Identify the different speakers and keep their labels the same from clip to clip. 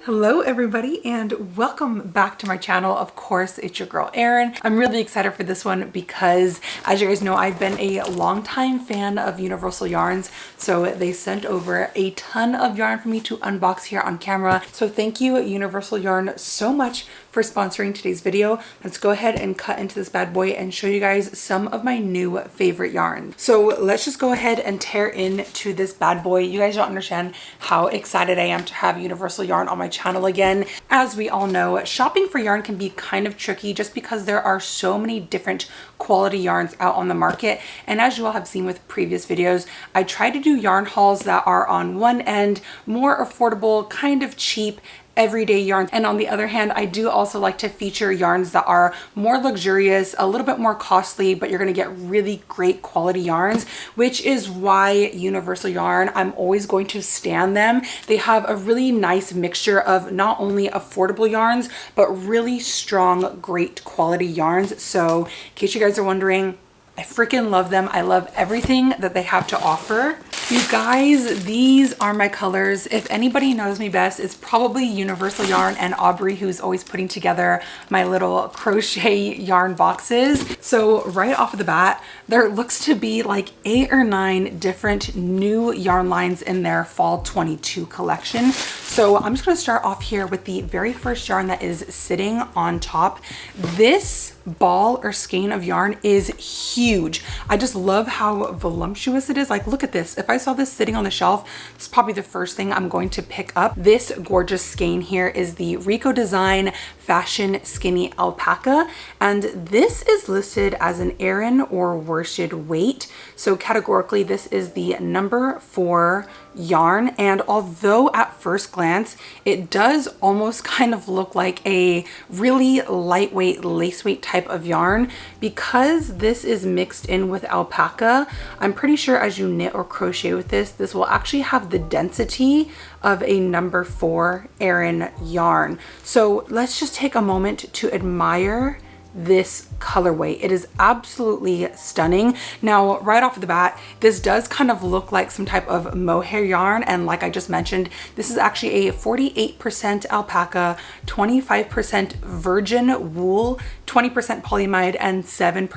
Speaker 1: Hello everybody and welcome back to my channel. Of course, it's your girl Erin. I'm really excited for this one because as you guys know, I've been a longtime fan of Universal Yarns. So they sent over a ton of yarn for me to unbox here on camera. So thank you Universal Yarn so much for sponsoring today's video. Let's go ahead and cut into this bad boy and show you guys some of my new favorite yarns. So let's just go ahead and tear into this bad boy. You guys don't understand how excited I am to have Universal Yarn on my channel again. As we all know, shopping for yarn can be kind of tricky just because there are so many different quality yarns out on the market. And as you all have seen with previous videos, I try to do yarn hauls that are on one end more affordable, kind of cheap, everyday yarns, and on the other hand I do also like to feature yarns that are more luxurious, a little bit more costly, but you're going to get really great quality yarns, which is why Universal Yarn, I'm always going to stan them. They have a really nice mixture of not only affordable yarns but really strong, great quality yarns. So in case you guys are wondering, I freaking love them. I love everything that they have to offer. You guys, these are my colors. If anybody knows me best, it's probably Universal Yarn and Aubrey, who's always putting together my little crochet yarn boxes. So right off of the bat, there looks to be like 8 or 9 different new yarn lines in their fall 22 collection. So I'm just going to start off here with the very first yarn that is sitting on top. This ball or skein of yarn is huge. I just love how voluptuous it is. Like, look at this. If I saw this sitting on the shelf, it's probably the first thing I'm going to pick up. This gorgeous skein here is the Rico Design Fashion Skinny Alpaca, and this is listed as an erin or worsted weight. So categorically, this is the number 4 yarn, and although at first glance it does almost kind of look like a really lightweight lace weight type of yarn, because this is mixed in with alpaca, I'm pretty sure as you knit or crochet with this will actually have the density of a number 4 erin yarn. So let's just take a moment to admire this colorway. It is absolutely stunning. Now, right off the bat, this does kind of look like some type of mohair yarn, and like I just mentioned, this is actually a 48% alpaca, 25% virgin wool, 20% polyamide, and 7%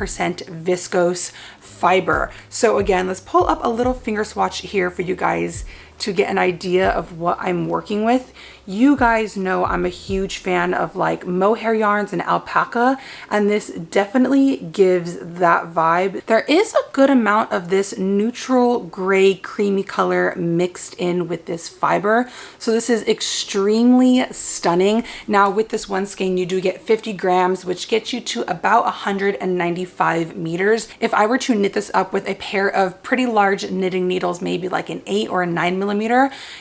Speaker 1: viscose fiber. So again, let's pull up a little finger swatch here for you guys to get an idea of what I'm working with. You guys know I'm a huge fan of like mohair yarns and alpaca, and this definitely gives that vibe. There is a good amount of this neutral gray creamy color mixed in with this fiber, so this is extremely stunning. Now with this one skein you do get 50 grams, which gets you to about 195 meters. If I were to knit this up with a pair of pretty large knitting needles, maybe like an 8 or a 9mm,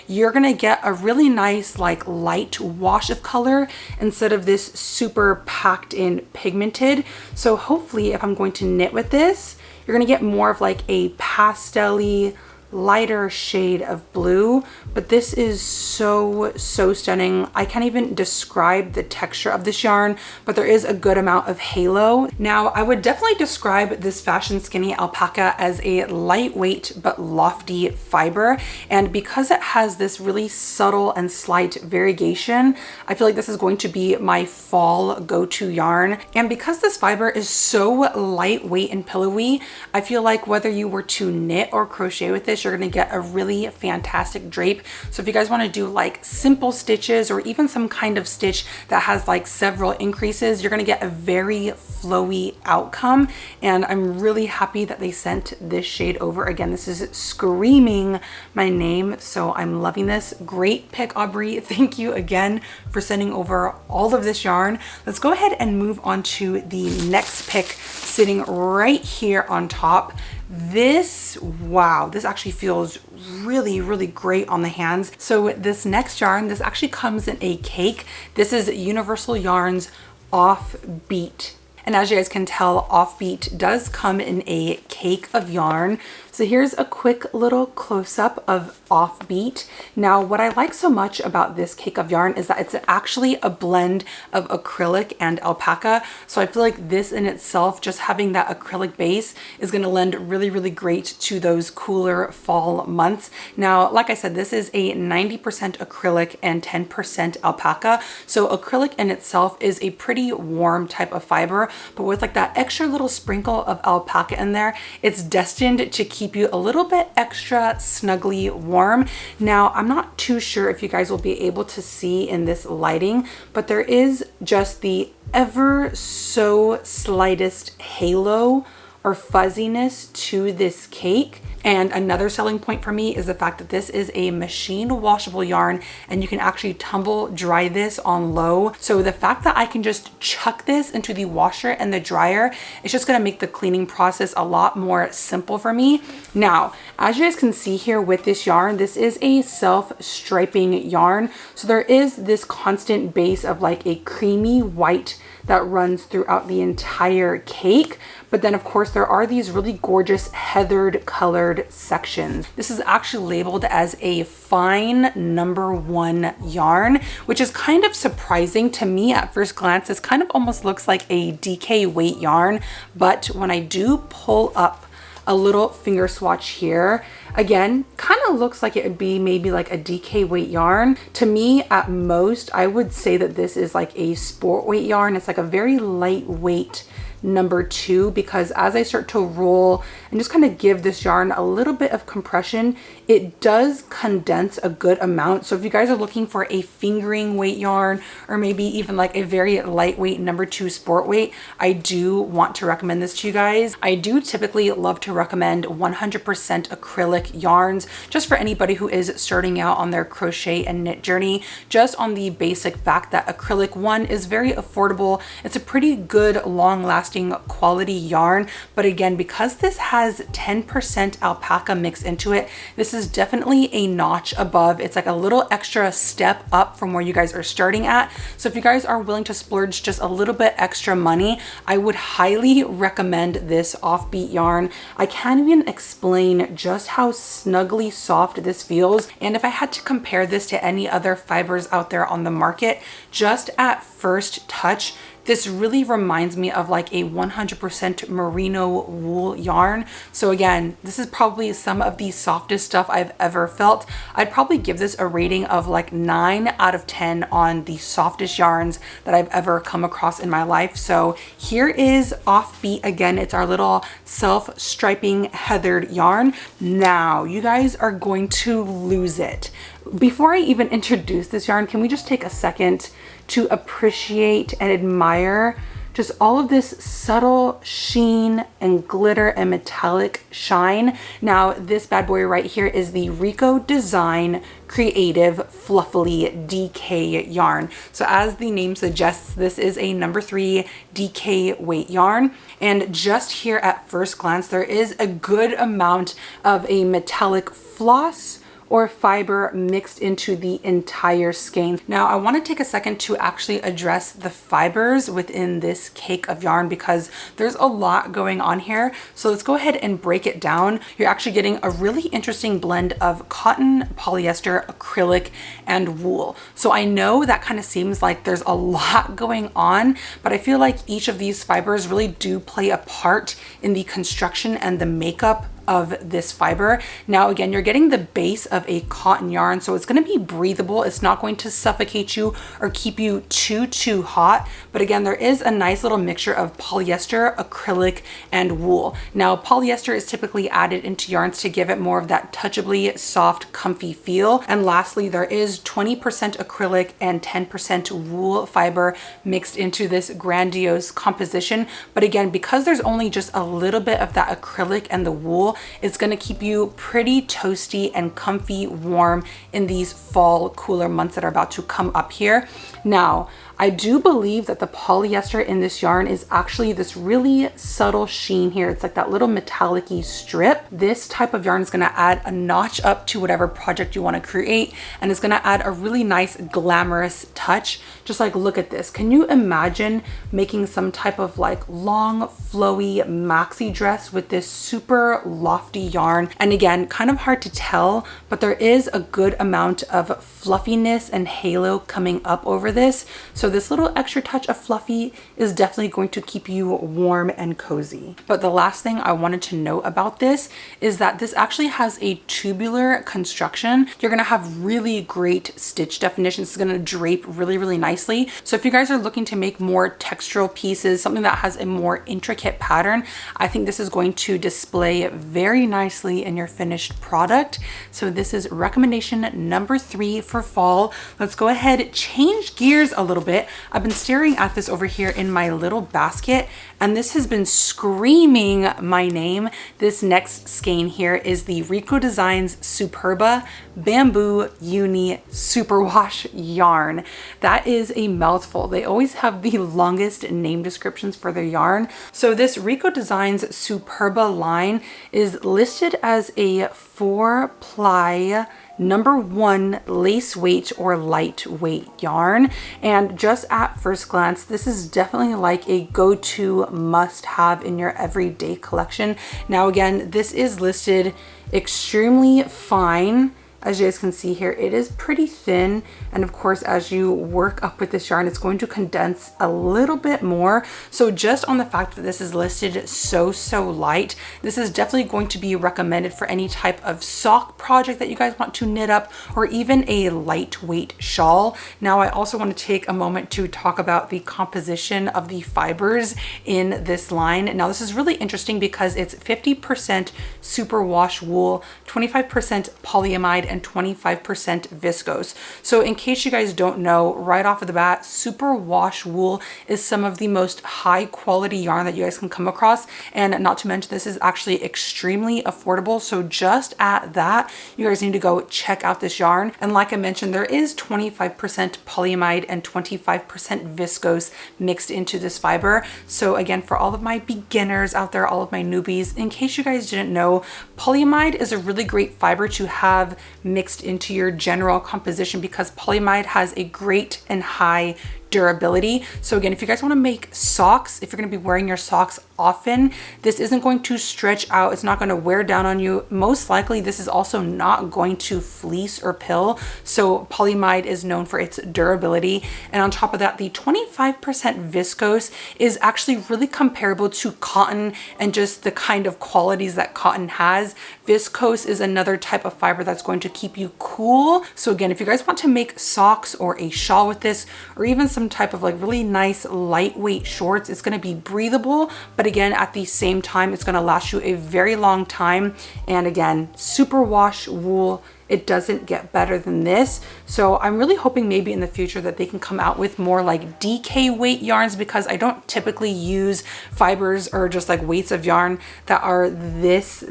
Speaker 1: you're gonna get a really nice like light wash of color instead of this super packed in pigmented. So hopefully if I'm going to knit with this, you're gonna get more of like a pastel-y, lighter shade of blue, but this is so stunning. I can't even describe the texture of this yarn, but there is a good amount of halo. Now I would definitely describe this Fashion Skinny Alpaca as a lightweight but lofty fiber, and because it has this really subtle and slight variegation, I feel like this is going to be my fall go-to yarn. And because this fiber is so lightweight and pillowy, I feel like whether you were to knit or crochet with this, you're going to get a really fantastic drape. So if you guys want to do like simple stitches or even some kind of stitch that has like several increases, you're going to get a very flowy outcome. And I'm really happy that they sent this shade over. Again, this is screaming my name, so I'm loving this. Great pick, Aubrey. Thank you again for sending over all of this yarn. Let's go ahead and move on to the next pick sitting right here on top. This, wow, this actually feels really great on the hands. So this next yarn, this actually comes in a cake. This is Universal Yarns Offbeat. And as you guys can tell, Offbeat does come in a cake of yarn. So here's a quick little close-up of Offbeat. Now, what I like so much about this cake of yarn is that it's actually a blend of acrylic and alpaca. So I feel like this in itself, just having that acrylic base, is going to lend really, really great to those cooler fall months. Now, like I said, this is a 90% acrylic and 10% alpaca. So acrylic in itself is a pretty warm type of fiber, but with like that extra little sprinkle of alpaca in there, it's destined to keep you a little bit extra snugly warm. Now, I'm not too sure if you guys will be able to see in this lighting, but there is just the ever so slightest halo or fuzziness to this cake. And another selling point for me is the fact that this is a machine washable yarn and you can actually tumble dry this on low. So the fact that I can just chuck this into the washer and the dryer, it's just gonna make the cleaning process a lot more simple for me. Now, as you guys can see here with this yarn, this is a self-striping yarn. So there is this constant base of like a creamy white that runs throughout the entire cake. But then of course there are these really gorgeous heathered colored sections. This is actually labeled as a fine #1 yarn, which is kind of surprising to me at first glance. This kind of almost looks like a DK weight yarn, but when I do pull up a little finger swatch here, again, kind of looks like it would be maybe like a DK weight yarn. To me, at most, I would say that this is like a sport weight yarn. It's like a very lightweight #2, because as I start to roll and just kind of give this yarn a little bit of compression, it does condense a good amount. So if you guys are looking for a fingering weight yarn, or maybe even like a very lightweight #2 sport weight, I do want to recommend this to you guys. I do typically love to recommend 100% acrylic yarns, just for anybody who is starting out on their crochet and knit journey, just on the basic fact that acrylic, one, is very affordable. It's a pretty good long-lasting quality yarn, but again, because this has 10% alpaca mixed into it, this is definitely a notch above. It's like a little extra step up from where you guys are starting at. So if you guys are willing to splurge just a little bit extra money, I would highly recommend this Offbeat yarn. I can't even explain just how snugly soft this feels, and if I had to compare this to any other fibers out there on the market, just at first touch, this really reminds me of like a 100% merino wool yarn. So again, this is probably some of the softest stuff I've ever felt. I'd probably give this a rating of like 9 out of 10 on the softest yarns that I've ever come across in my life. So here is Offbeat again. It's our little self-striping heathered yarn. Now, you guys are going to lose it. Before I even introduce this yarn, can we just take a second to appreciate and admire just all of this subtle sheen and glitter and metallic shine. Now, this bad boy right here is the Rico Design Creative Fluffily DK yarn. So as the name suggests, this is a #3 DK weight yarn. And just here at first glance, there is a good amount of a metallic floss or fiber mixed into the entire skein. Now, I want to take a second to actually address the fibers within this cake of yarn, because there's a lot going on here. So let's go ahead and break it down. You're actually getting a really interesting blend of cotton, polyester, acrylic, and wool. So I know that kind of seems like there's a lot going on, but I feel like each of these fibers really do play a part in the construction and the makeup of this fiber. Now again, you're getting the base of a cotton yarn, so it's going to be breathable. It's not going to suffocate you or keep you too hot. But again, there is a nice little mixture of polyester, acrylic, and wool. Now, polyester is typically added into yarns to give it more of that touchably soft, comfy feel. And lastly, there is 20% acrylic and 10% wool fiber mixed into this grandiose composition. But again, because there's only just a little bit of that acrylic and the wool, it's going to keep you pretty toasty and comfy warm in these fall cooler months that are about to come up here. Now, I do believe that the polyester in this yarn is actually this really subtle sheen here. It's like that little metallic-y strip. This type of yarn is gonna add a notch up to whatever project you wanna create, and it's gonna add a really nice glamorous touch. Just like, look at this. Can you imagine making some type of like long, flowy maxi dress with this super lofty yarn? And again, kind of hard to tell, but there is a good amount of fluffiness and halo coming up over this. So this little extra touch of fluffy is definitely going to keep you warm and cozy. But the last thing I wanted to note about this is that this actually has a tubular construction. You're gonna have really great stitch definition. It's gonna drape really, really nicely. So if you guys are looking to make more textural pieces, something that has a more intricate pattern, I think this is going to display very nicely in your finished product. So this is recommendation number 3 for fall. Let's go ahead, change gears a little bit. I've been staring at this over here in my little basket, and this has been screaming my name. This next skein here is the Rico Designs Superba Bamboo Uni Superwash yarn. That is a mouthful. They always have the longest name descriptions for their yarn. So this Rico Designs Superba line is listed as a 4-ply #1 lace weight or lightweight yarn, and just at first glance this is definitely like a go-to must-have in your everyday collection. Now again, this is listed extremely fine. As you guys can see here, it is pretty thin, and of course as you work up with this yarn, it's going to condense a little bit more. So just on the fact that this is listed so light, this is definitely going to be recommended for any type of sock project that you guys want to knit up, or even a lightweight shawl. Now I also want to take a moment to talk about the composition of the fibers in this line. Now this is really interesting because it's 50% superwash wool, 25% polyamide, and 25% viscose. So in case you guys don't know, right off of the bat, superwash wool is some of the most high quality yarn that you guys can come across, and not to mention this is actually extremely affordable. So just at that, you guys need to go check out this yarn. And like I mentioned, there is 25% polyamide and 25% viscose mixed into this fiber. So again, for all of my beginners out there, all of my newbies, in case you guys didn't know, polyamide is a really great fiber to have mixed into your general composition because polyamide has a great and high durability. So again, if you guys want to make socks, if you're going to be wearing your socks often, this isn't going to stretch out. It's not going to wear down on you. Most likely, this is also not going to fleece or pill. So polyamide is known for its durability. And on top of that, the 25% viscose is actually really comparable to cotton and just the kind of qualities that cotton has. Viscose is another type of fiber that's going to keep you cool. So again, if you guys want to make socks or a shawl with this, or even some type of like really nice lightweight shorts, it's going to be breathable, but again, at the same time, it's going to last you a very long time. And again, superwash wool, it doesn't get better than this. So I'm really hoping maybe in the future that they can come out with more like DK weight yarns, because I don't typically use fibers or just like weights of yarn that are this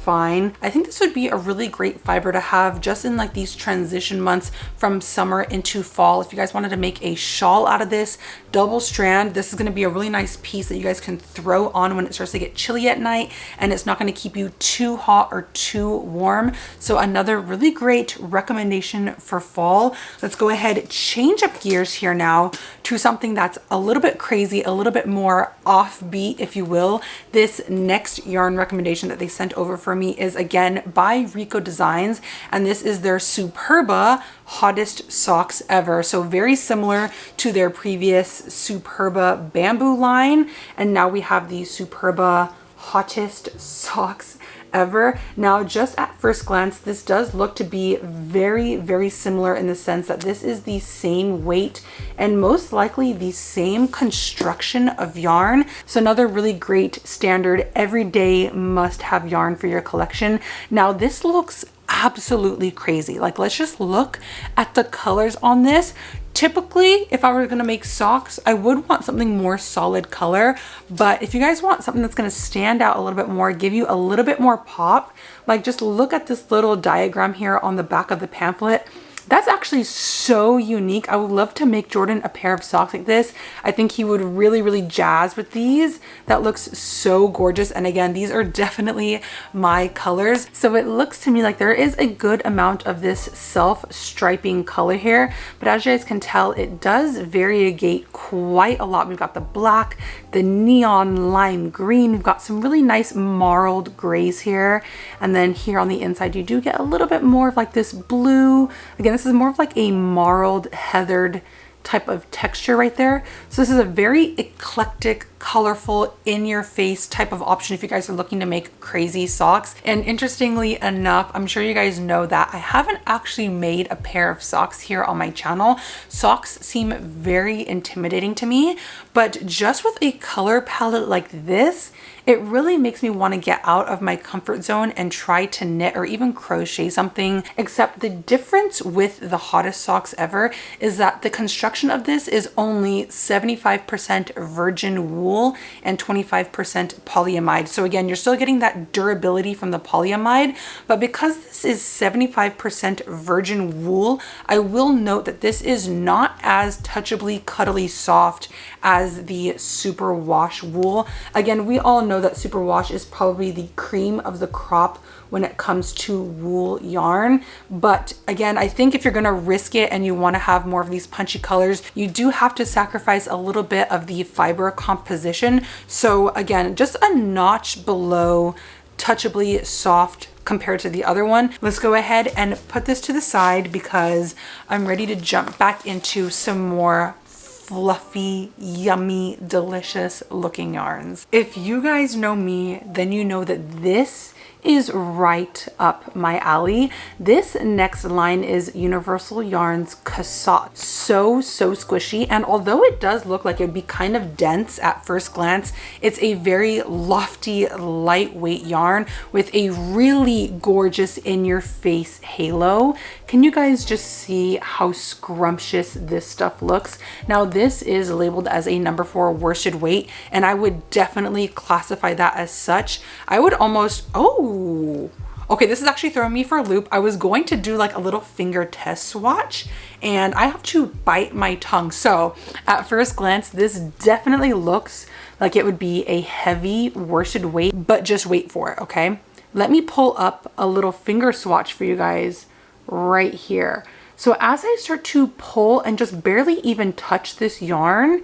Speaker 1: fine. I think this would be a really great fiber to have just in like these transition months from summer into fall. If you guys wanted to make a shawl out of this, double strand, this is going to be a really nice piece that you guys can throw on when it starts to get chilly at night, and it's not going to keep you too hot or too warm. So another really great recommendation for fall. Let's go ahead, change up gears here now to something that's a little bit crazy, a little bit more offbeat, if you will. This next yarn recommendation that they sent over for me is again by Rico Designs, and this is their Superba Hottest Socks Ever. So very similar to their previous Superba Bamboo line, and now we have the Superba Hottest Socks Ever. Now, just at first glance, this does look to be very similar in the sense that this is the same weight and most likely the same construction of yarn. So another really great standard everyday must-have yarn for your collection. Now, this looks absolutely crazy. Like, let's just look at the colors on this. Typically, if I were going to make socks, I would want something more solid color, but if you guys want something that's going to stand out a little bit more, give you a little bit more pop, like just look at this little diagram here on the back of the pamphlet. That's actually so unique. I would love to make Jordan a pair of socks like this. I think he would really, really jazz with these. That looks so gorgeous. And again, these are definitely my colors. So it looks to me like there is a good amount of this self-striping color here. But as you guys can tell, it does variegate quite a lot. We've got the black, the neon lime green. We've got some really nice marled grays here. And then here on the inside, you do get a little bit more of like this blue. Again, this is more of like a marled, heathered type of texture right there. So this is a very eclectic, colorful, in-your-face type of option if you guys are looking to make crazy socks. And interestingly enough, I'm sure you guys know that I haven't actually made a pair of socks here on my channel. Socks seem very intimidating to me, but just with a color palette like this, it really makes me want to get out of my comfort zone and try to knit or even crochet something. Except the difference with the hottest socks ever is that the construction of this is only 75% virgin wool and 25% polyamide. So again, you're still getting that durability from the polyamide, but because this is 75% virgin wool, I will note that this is not as touchably, cuddly soft as the superwash wool. Again, we all know that superwash is probably the cream of the crop when it comes to wool yarn. But again, I think if you're gonna risk it and you wanna have more of these punchy colors, you do have to sacrifice a little bit of the fiber composition. So again, just a notch below touchably soft compared to the other one. Let's go ahead and put this to the side because I'm ready to jump back into some more fluffy, yummy, delicious looking yarns. If you guys know me, then you know that this is right up my alley. This next line is Universal Yarns Cassatt. So squishy, and although it does look like it would be kind of dense at first glance, it's a very lofty, lightweight yarn with a really gorgeous in-your-face halo. Can you guys just see how scrumptious this stuff looks? Now this is labeled as a number 4 worsted weight, and I would definitely classify that as such. I would almost, okay, this is actually throwing me for a loop. I was going to do like a little finger test swatch and I have to bite my tongue. So at first glance, this definitely looks like it would be a heavy worsted weight, but just wait for it, okay? Let me pull up a little finger swatch for you guys right here. So as I start to pull and just barely even touch this yarn,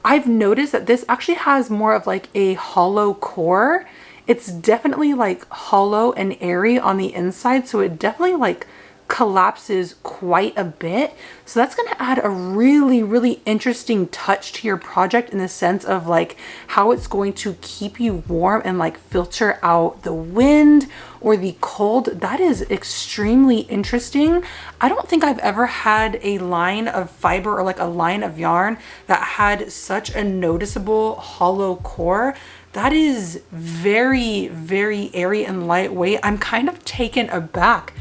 Speaker 1: I've noticed that this actually has more of like a hollow core. It's definitely like hollow and airy on the inside, so it definitely like collapses quite a bit. So that's going to add a really, really interesting touch to your project in the sense of like how it's going to keep you warm and like filter out the wind or the cold. That is extremely interesting. I don't think I've ever had a line of fiber or like a line of yarn that had such a noticeable hollow core. That is very, very airy and lightweight. I'm kind of taken aback.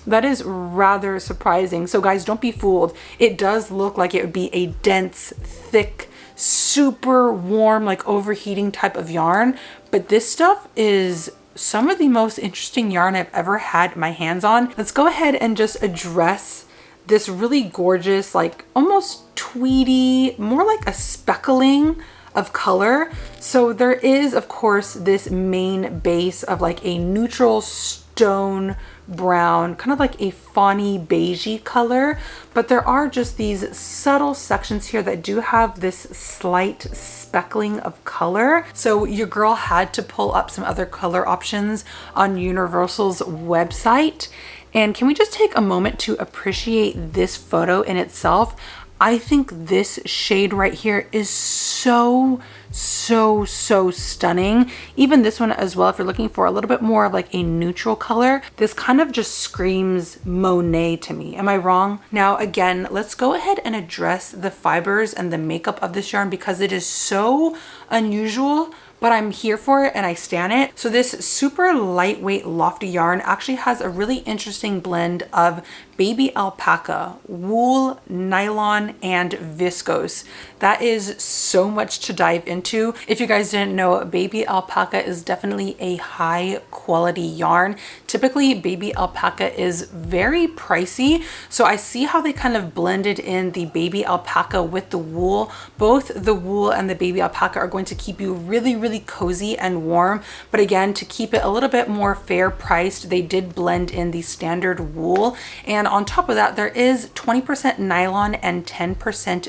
Speaker 1: That is rather surprising. So guys, don't be fooled. It does look like it would be a dense, thick, super warm, like overheating type of yarn. But this stuff is some of the most interesting yarn I've ever had my hands on. Let's go ahead and just address this really gorgeous, like almost tweedy, more like a speckling of color. So there is, of course, this main base of like a neutral stone brown, kind of like a fawny beigey color, but there are just these subtle sections here that do have this slight speckling of color. So your girl had to pull up some other color options on Universal's website. And can we just take a moment to appreciate this photo in itself? I think this shade right here is so stunning. Even this one as well, if you're looking for a little bit more of like a neutral color, this kind of just screams Monet to me. Am I wrong? Now again, let's go ahead and address the fibers and the makeup of this yarn because it is so unusual, but I'm here for it and I stan it. So this super lightweight lofty yarn actually has a really interesting blend of baby alpaca, wool, nylon, and viscose. That is so much to dive into. If you guys didn't know, baby alpaca is definitely a high quality yarn. Typically, baby alpaca is very pricey, so I see how they kind of blended in the baby alpaca with the wool. Both the wool and the baby alpaca are going to keep you really, really cozy and warm, but again, to keep it a little bit more fair priced, they did blend in the standard wool, and on top of that, there is 20% nylon and 10%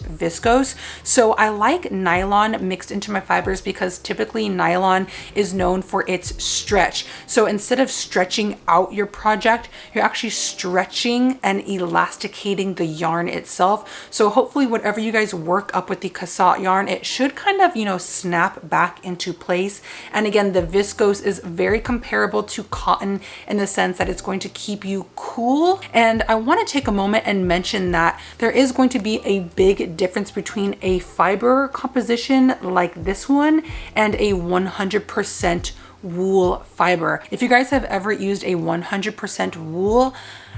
Speaker 1: viscose. So I like nylon mixed into my fibers because typically nylon is known for its stretch. So instead of stretching out your project, you're actually stretching and elasticating the yarn itself. So hopefully whatever you guys work up with the Cassatt yarn, it should kind of, you know, snap back into place. And again, the viscose is very comparable to cotton in the sense that it's going to keep you cool. And I want to take a moment and mention that there is going to be a big difference between a fiber composition like this one and a 100% wool fiber. If you guys have ever used a 100% wool,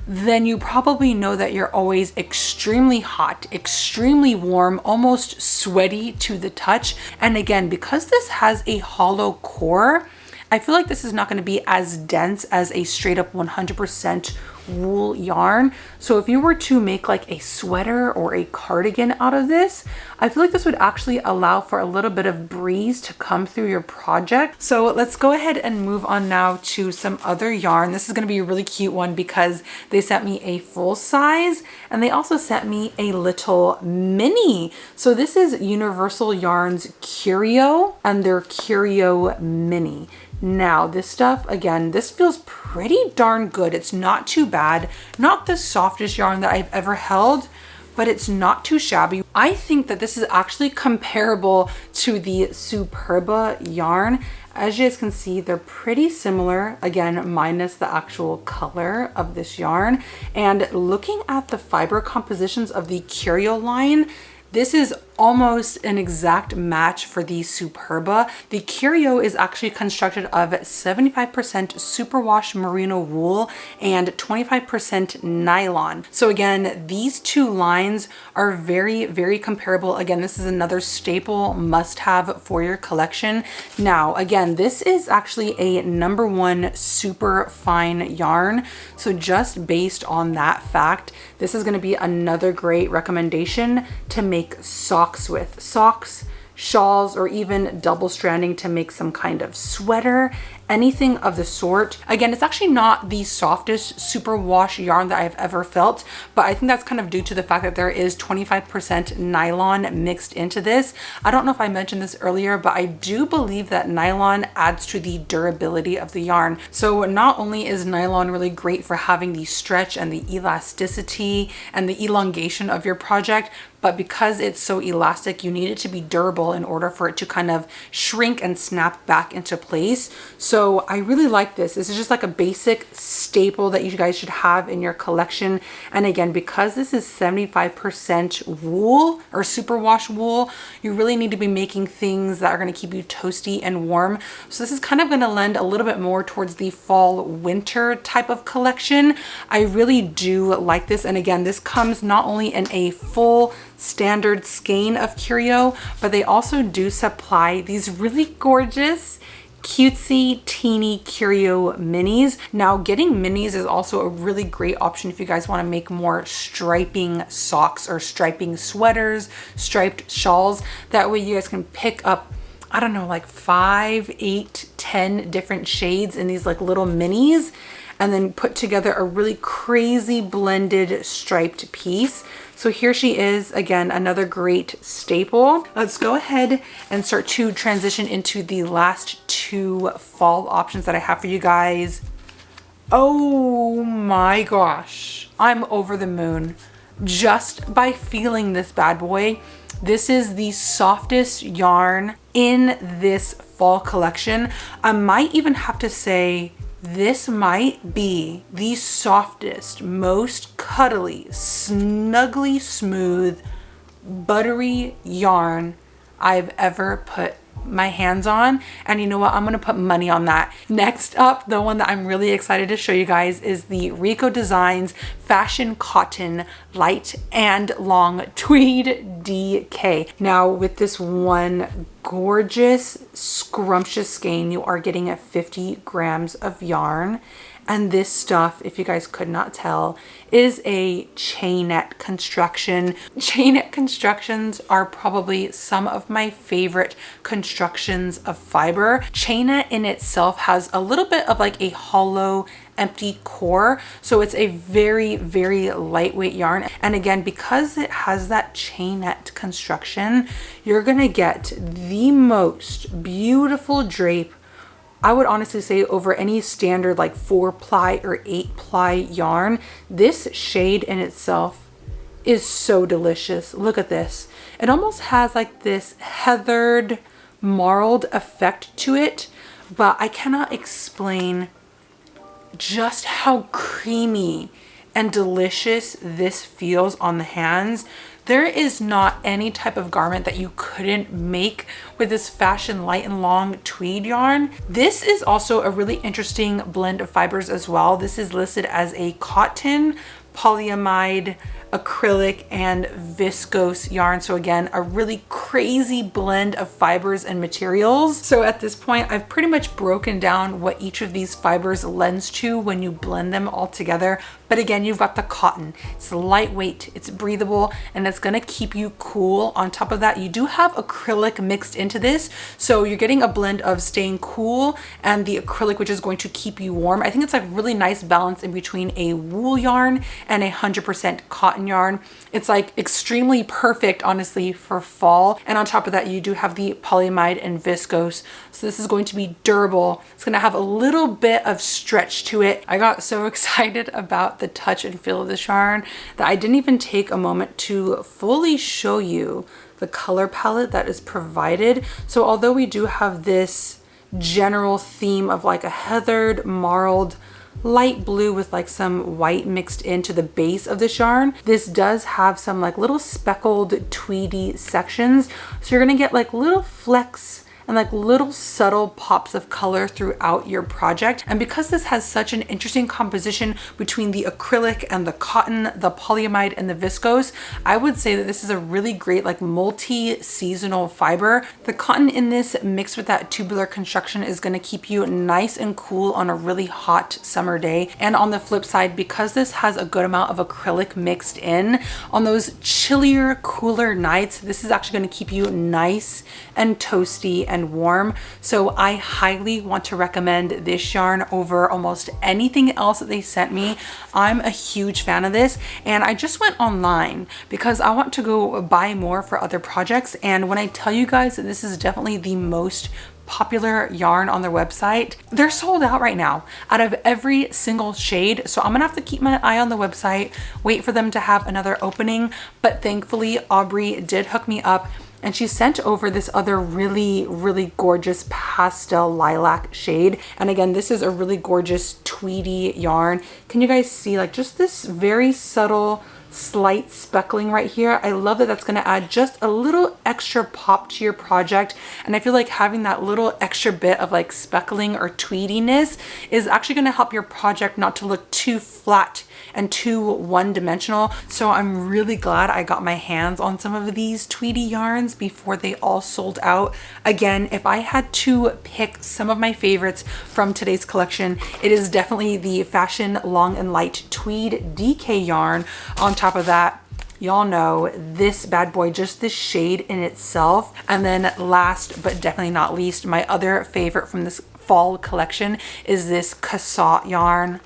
Speaker 1: then you probably know that you're always extremely hot, extremely warm, almost sweaty to the touch. And again, because this has a hollow core, I feel like this is not going to be as dense as a straight up 100% wool yarn. So if you were to make like a sweater or a cardigan out of this, I feel like this would actually allow for a little bit of breeze to come through your project. So let's go ahead and move on now to some other yarn. This is going to be a really cute one because they sent me a full size and they also sent me a little mini. So this is Universal Yarns Curio and their Curio Mini. Now this stuff, again, this feels pretty darn good. It's not too bad. Not the softest yarn that I've ever held, but it's not too shabby. I think that this is actually comparable to the Superba yarn. As you guys can see, they're pretty similar, again, minus the actual color of this yarn. And looking at the fiber compositions of the Curio line, this is almost an exact match for the Superba. The Curio is actually constructed of 75% superwash merino wool and 25% nylon. So again, these two lines are very, very comparable. Again, this is another staple must-have for your collection. Now, again, this is actually a #1 super fine yarn. So just based on that fact, this is going to be another great recommendation to make socks with. Socks, shawls, or even double stranding to make some kind of sweater, anything of the sort. Again, it's actually not the softest superwash yarn that I've ever felt, but I think that's kind of due to the fact that there is 25% nylon mixed into this. I don't know if I mentioned this earlier, but I do believe that nylon adds to the durability of the yarn. So not only is nylon really great for having the stretch and the elasticity and the elongation of your project, but because it's so elastic, you need it to be durable in order for it to kind of shrink and snap back into place. So I really like this. This is just like a basic staple that you guys should have in your collection. And again, because this is 75% wool or superwash wool, you really need to be making things that are going to keep you toasty and warm. So this is kind of going to lend a little bit more towards the fall winter type of collection. I really do like this. And again, this comes not only in a full standard skein of Curio, but they also do supply these really gorgeous cutesy teeny Curio minis. Now getting minis is also a really great option if you guys want to make more striping socks or striping sweaters, striped shawls. That way you guys can pick up, I don't know, like 5, 8, 10 different shades in these like little minis and then put together a really crazy blended striped piece. So here she is, again, another great staple. Let's go ahead and start to transition into the last two fall options that I have for you guys. Oh my gosh, I'm over the moon just by feeling this bad boy. This is the softest yarn in this fall collection. I might even have to say this might be the softest, most cuddly, snuggly smooth, buttery yarn I've ever put my hands on. And you know what? I'm gonna put money on that. Next up, the one that I'm really excited to show you guys is the Rico Designs Fashion Cotton Light and Long Tweed DK. Now with this one gorgeous, scrumptious skein, you are getting 50 grams of yarn. And this stuff, if you guys could not tell, is a chainette construction. Chainette constructions are probably some of my favorite constructions of fiber. Chainette in itself has a little bit of like a hollow, empty core, so it's a very, very lightweight yarn. And again, because it has that chainette construction, you're gonna get the most beautiful drape, I would honestly say, over any standard like 4-ply or 8-ply yarn. This shade in itself is so delicious. Look at this. It almost has like this heathered, marled effect to it, but I cannot explain just how creamy and delicious this feels on the hands. There is not any type of garment that you couldn't make with this fashion light and long tweed yarn. This is also a really interesting blend of fibers as well. This is listed as a cotton, polyamide, acrylic, and viscose yarn. So again, a really crazy blend of fibers and materials. So at this point, I've pretty much broken down what each of these fibers lends to when you blend them all together. But again, you've got the cotton. It's lightweight, it's breathable, and it's gonna keep you cool. On top of that, you do have acrylic mixed into this. So you're getting a blend of staying cool and the acrylic, which is going to keep you warm. I think it's like really nice balance in between a wool yarn and 100% cotton yarn. It's like extremely perfect, honestly, for fall. And on top of that, you do have the polyamide and viscose. So this is going to be durable. It's gonna have a little bit of stretch to it. I got so excited about the touch and feel of this yarn that I didn't even take a moment to fully show you the color palette that is provided. So although we do have this general theme of like a heathered, marled, light blue with like some white mixed into the base of this yarn, this does have some like little speckled tweedy sections. So you're gonna get like little flecks and like little subtle pops of color throughout your project. And because this has such an interesting composition between the acrylic and the cotton, the polyamide and the viscose, I would say that this is a really great like multi-seasonal fiber. The cotton in this mixed with that tubular construction is going to keep you nice and cool on a really hot summer day. And on the flip side, because this has a good amount of acrylic mixed in, on those chillier, cooler nights, this is actually going to keep you nice and toasty and warm. So I highly want to recommend this yarn over almost anything else that they sent me. I'm a huge fan of this, and I just went online because I want to go buy more for other projects. And when I tell you guys that this is definitely the most popular yarn on their website, they're sold out right now out of every single shade. So I'm gonna have to keep my eye on the website, wait for them to have another opening. But thankfully, Aubrey did hook me up, and she sent over this other really, really gorgeous pastel lilac shade. And again, this is a really gorgeous tweedy yarn. Can you guys see like just this very subtle, slight speckling right here? I love that that's going to add just a little extra pop to your project. And I feel like having that little extra bit of like speckling or tweediness is actually going to help your project not to look too flat and too one-dimensional. So I'm really glad I got my hands on some of these tweedy yarns before they all sold out. Again, if I had to pick some of my favorites from today's collection, it is definitely the Fashion Long and Light Tweed DK yarn. On top of that, y'all know this bad boy, just this shade in itself. And then last but definitely not least, my other favorite from this fall collection is this Cassatt yarn.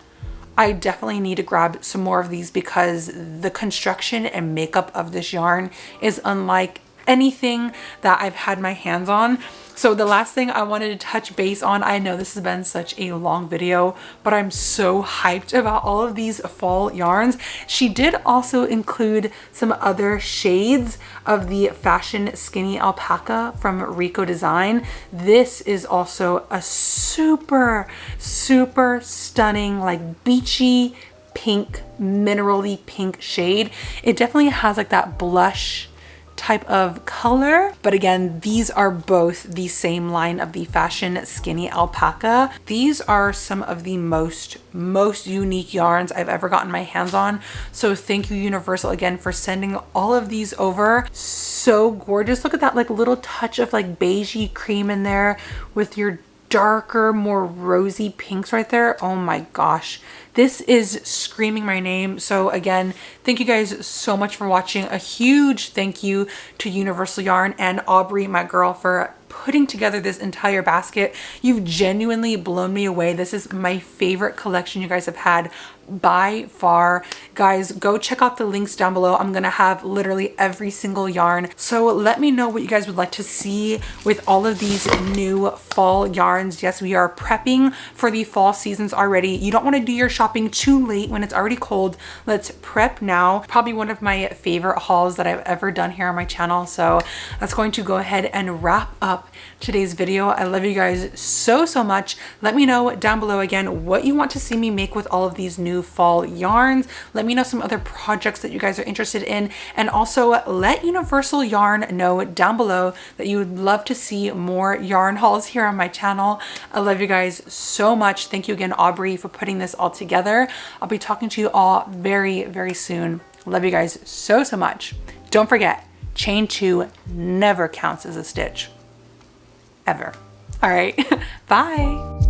Speaker 1: I definitely need to grab some more of these because the construction and makeup of this yarn is unlike anything that I've had my hands on. So the last thing I wanted to touch base on, I know this has been such a long video, but I'm so hyped about all of these fall yarns. She did also include some other shades of the Fashion Skinny Alpaca from Rico Design. This is also a super, super stunning, like beachy pink, minerally pink shade. It definitely has like that blush type of color, but again, these are both the same line of the Fashion Skinny Alpaca. These are some of the most unique yarns I've ever gotten my hands on. So thank you, Universal, again for sending all of these over. So gorgeous. Look at that like little touch of like beigey cream in there with your darker, more rosy pinks right there. Oh my gosh. This is screaming my name. So again, thank you guys so much for watching. A huge thank you to Universal Yarn and Aubrey, my girl, for putting together this entire basket. You've genuinely blown me away. This is my favorite collection you guys have had by far. Guys, go check out the links down below. I'm gonna have literally every single yarn. So let me know what you guys would like to see with all of these new fall yarns. Yes, we are prepping for the fall seasons already. You don't want to do your shopping too late when it's already cold. Let's prep now. Probably one of my favorite hauls that I've ever done here on my channel. So that's going to go ahead and wrap up today's video. I love you guys so much. Let me know down below again what you want to see me make with all of these new fall yarns. Let me know some other projects that you guys are interested in, and also let Universal Yarn know down below that you would love to see more yarn hauls here on my channel. I love you guys so much. Thank you again, Aubrey, for putting this all together. I'll be talking to you all very soon. Love you guys so much. Don't forget, chain 2 never counts as a stitch ever. All right, bye.